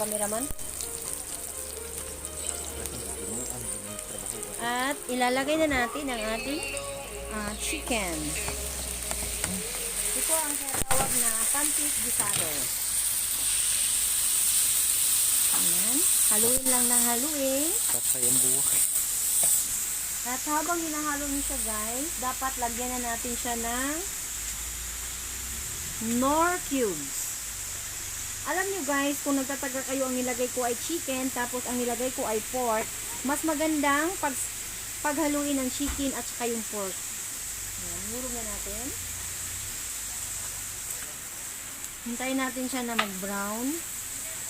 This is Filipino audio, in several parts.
cameraman. At ilalagay na natin ang ating chicken. Ito ang tinatawag na pancit guisado. Ayan. Haluin lang ng haluin. Tatayang buwak. At habang hinahalo niyo siya guys, dapat lagyan na natin siya ng Knorr cubes. Alam niyo guys, kung nagtataga kayo ang nilagay ko ay chicken, tapos ang nilagay ko ay pork, mas magandang paghaluin ng chicken at saka yung pork. Ayan, hurog na natin. Hintayin natin siya na mag-brown.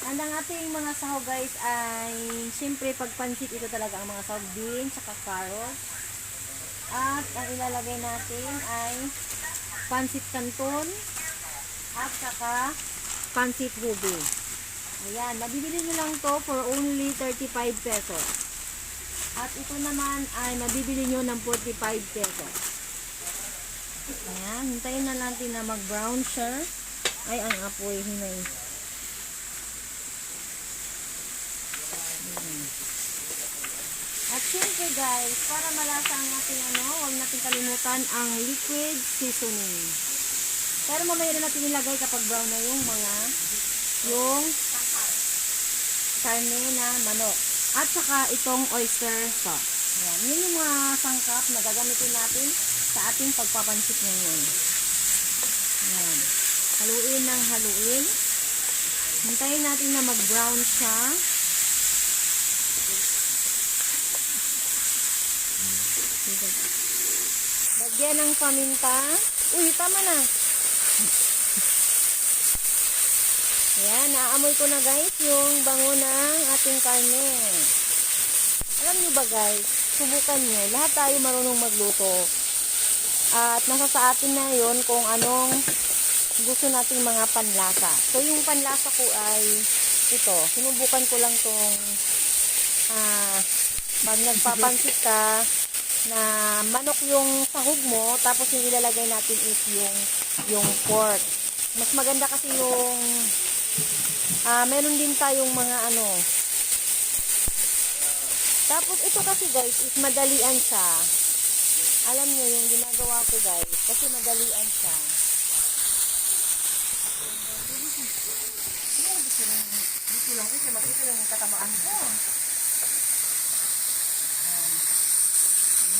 And ang ating mga sahog guys ay, siyempre pagpansit ito talaga ang mga sahog, beans, saka carrots. At ang ilalagay natin ay pansit canton at saka pansit ruby. Ayan, mabibili nyo lang to for only 35 pesos. At ito naman ay mabibili nyo ng 45 pesos. Ayan, hintayin na natin na mag-brown siya. Ay, ang apoy, hinay. At syempre guys, para malasa ang ating huwag natin kalimutan ang liquid seasoning. Pero mamaya na natin ilagay kapag brown na yung karne na manok. At saka itong oyster sauce. Ayan. Yun yung mga sangkap na gagamitin natin sa ating pagpapansit ngayon. Ayan. Haluin ng haluin. Hintayin natin na mag-brown siya. Lagyan ng paminta. Uy, tama na. Ayan, naamoy ko na guys yung bango ng ating karne. Alam nyo ba guys, subukan nyo. Lahat tayo marunong magluto. At nasa sa atin na yun kung anong gusto nating mga panlasa. So yung panlasa ko ay ito. Sinubukan ko lang tong pag nagpapansit ka na manok yung sahog mo, tapos yung ilalagay natin is yung pork. Mas maganda kasi yung meron din tayong mga tapos ito kasi guys is madalian siya. Alam niyo yung ginagawa ko guys, kasi madalian siya. Dito lang kasi makita lang yung katabaan ko.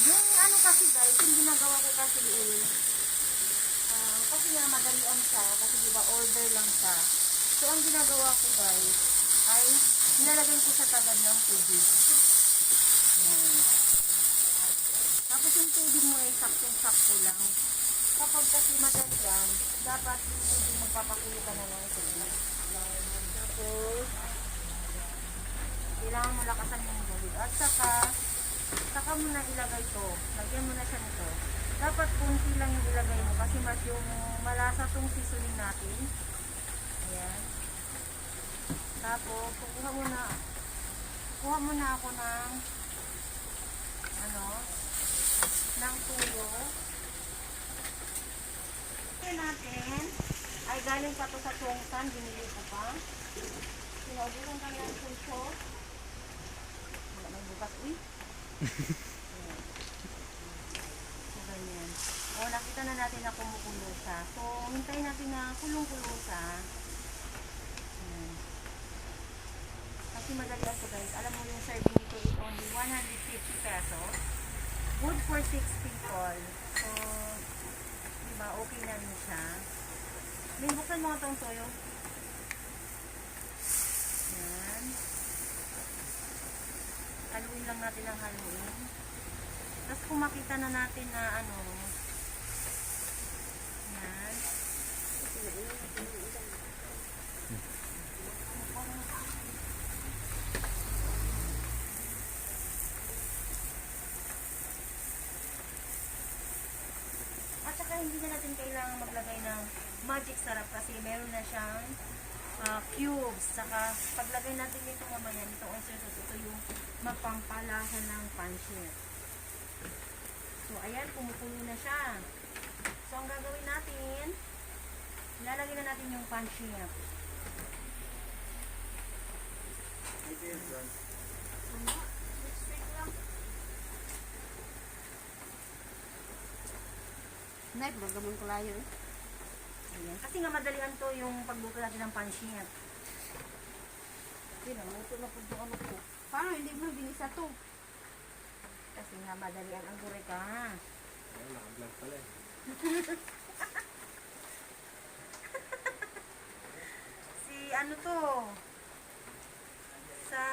Yung kasi guys, yung ginagawa ko kasi kasi nga madalian siya, kasi diba order lang siya. So ang ginagawa ko guys, ay nilalagay ko sa tagad ng tubig. Ayan. Tapos yung tubig mo ay saktong-sakto lang. Kapag kasi madalian, dapat yung tubig magpapakulo ka na ng tubig. Tapos, kailangan mo lakasan yung tubig. At saka mo na ilagay to. Lagyan mo na siya nito. Dapat kunti lang yung ilagay mo kasi mas yung malasa tong seasoning natin. Ayan. Tapos, kuha mo na ako ng ng tuyo. Ito natin ay galing pa to sa Chongsan, binili ko pa. Sinubukan ka ng tuyo. Wala may bukas, uy. So, ganyan. O, nakita na natin na kumukulo siya. So, hintayin natin na kulong-kulo siya. Kasi madali ako guys. Alam mo yung serving nito is only 150 pesos. Good for 6 people. So, diba, okay na rin siya. Buksan mo nga itong toyo. Yan. Haluin lang natin ang haluin. Tapos kung makita na natin na yan. At saka hindi na natin kailangan maglagay ng magic sarap kasi meron na siyang cubes. Saka paglagay natin ito mamaya, itong oyster sauce, ito yung magpampalasa ng pancit. So, ayan, kumukulo na siya. So, ang gagawin natin, ilalagay na natin yung pancit. Nay, programang kulayo eh. Ayan. Kasi nga madalian to yung pagluto natin ng pansit. Hindi na, luto na po doon ano ko. Paano hindi mo binisa to? Kasi nga madalian ang gureka. Ay, naka-vlog pala eh. Si ano to? Sa...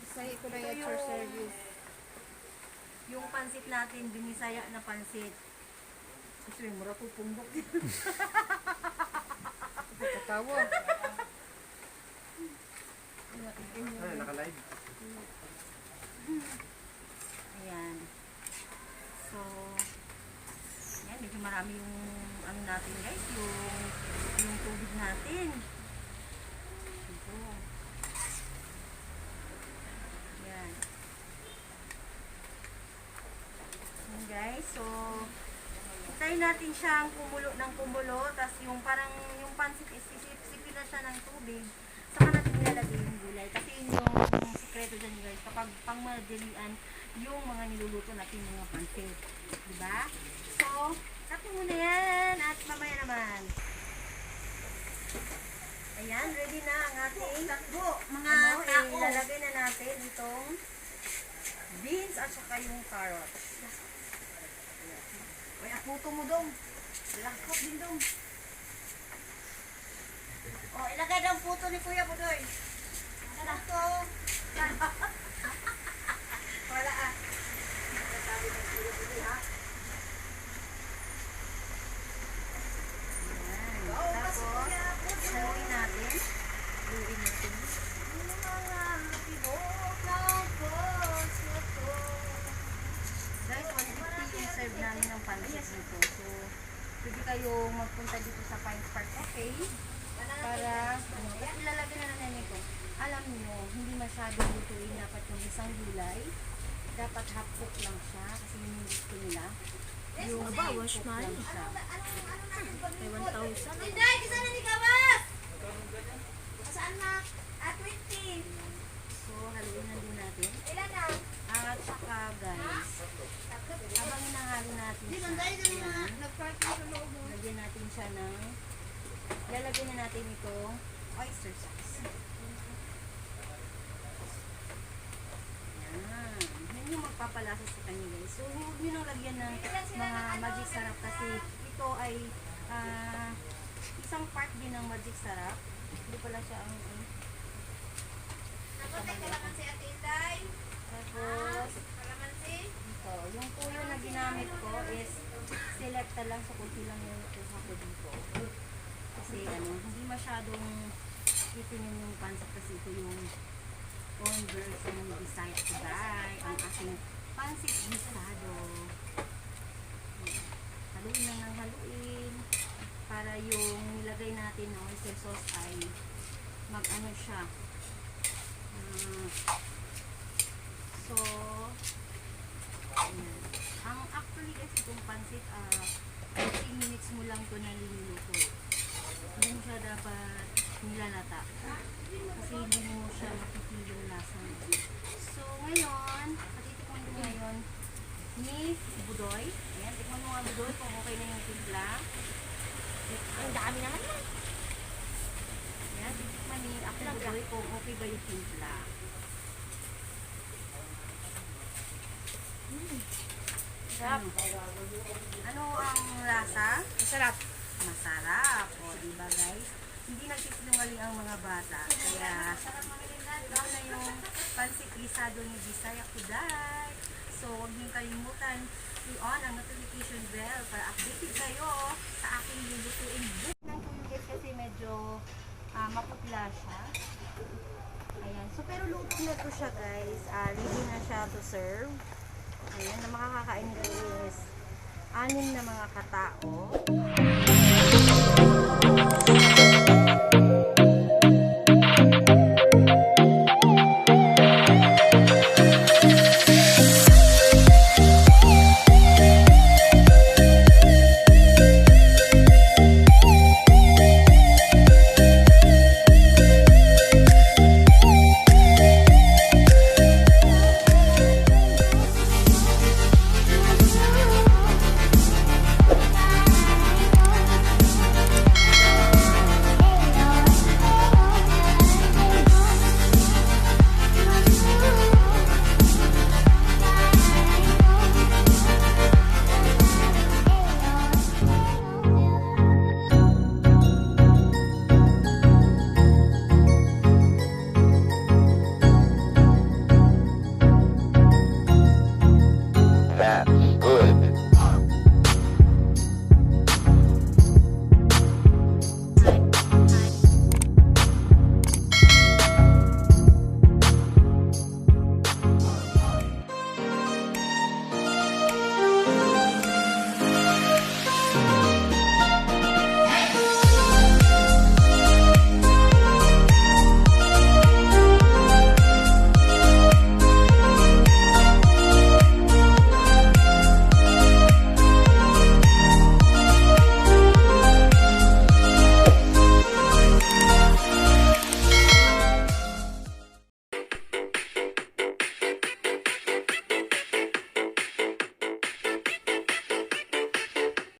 Say ko na Ito yung your yung- service. Yung pansit natin, binisaya na pansit. Gusto yung mura po pumbok. Katawa. Ay, naka-live. Ayan. So, ayan, medyo marami yung ano natin guys, yung tubig natin. Ito. Ayan. Ayan guys, so hintayin natin siyang kumulo ng kumulo, tapos yung parang yung pansit is sisipsipin na siya ng tubig, saka natin ilalagay yung gulay. Kasi yun yung sikreto dyan guys, kapag pang madalian yung mga niluluto natin mga pansit. Diba? So, tapos muna yan at mamaya naman. Ayan, ready na ang ating Mga ano, tao. ilalagay na natin itong beans at saka yung carrots. Ay, puto mo dong. Langkap din dong. O, ilagay daw ang puto ni Kuya Budoy. Puto. Wala ah. Sabi ng Kuya Budoy ha. Ayan. Tapos, haluin natin. Haluin natin. Guys, 150 yung serve namin ng pansit nito. So, pwede kayo magpunta dito sa Pines Park Cafe para, ano, ilalagay na natin ito. Alam niyo, hindi masyadong lutuin dapat yung isang gulay. Dapat half cook lang siya kasi yun yung gusto nila. Yung Bawas cook man. lang siya. May 1,000. Inday, kisa na ni Gawas! Saan na? 20. So, haluin na din natin. Ilan na? At saka, guys, habang hinahalo natin Di siya, banday na mga ayan, nag-party sa loob mo. lagyan natin siya ng, lalagyan na natin itong oyster sauce. Yan. Yan yung magpapalasa sa kanya guys. So, huwag nyo nang lagyan ng mga magic sarap kasi ito ay isang part din ng magic sarap. Hindi pala siya ang Nakotek ka lang si Ate Inday. tapos, Kalamansi. ito, yung tuyo na ginamit ko is selecta lang sa kunti lang yung kuha ko dito. Kasi ano, hindi masyadong titingin yung pansit kasi ito yung own version ng Bisaya Tuday, ang aking pansit gisado. Haluin lang ng haluin para yung nilagay natin na oyster sauce ay mag-ano siya. So, ayan. Ang actually kasi itong pansit, 15 minutes mo lang ito na niluluto. Hindi mo siya dapat nilalata. Kasi hindi mo siya makikilo yung lasa mo. So, ngayon, patitikman ko ngayon ni Budoy. Ayan, tikman mo nga Budoy kung okay na yung timpla. Ang dami naman yan. Ayan, titikman ni ako Budoy kung okay ba yung timpla. Sarap. Ano ang lasa? Masarap. Masarap. O, diba guys? Hindi nagsisinungaling ang mga bata. Kaya, ito na yung pansit gisado ni Bisaya Kuday. So, huwag niyong kalimutan i-on ang notification bell para updated kayo sa aking lulutuin book. Ng tuyo guys kasi medyo maputla siya. Ayan. So, pero luto na to siya guys. Ready na siya to serve. Ayan, na makakakain nito is 6 na mga katao.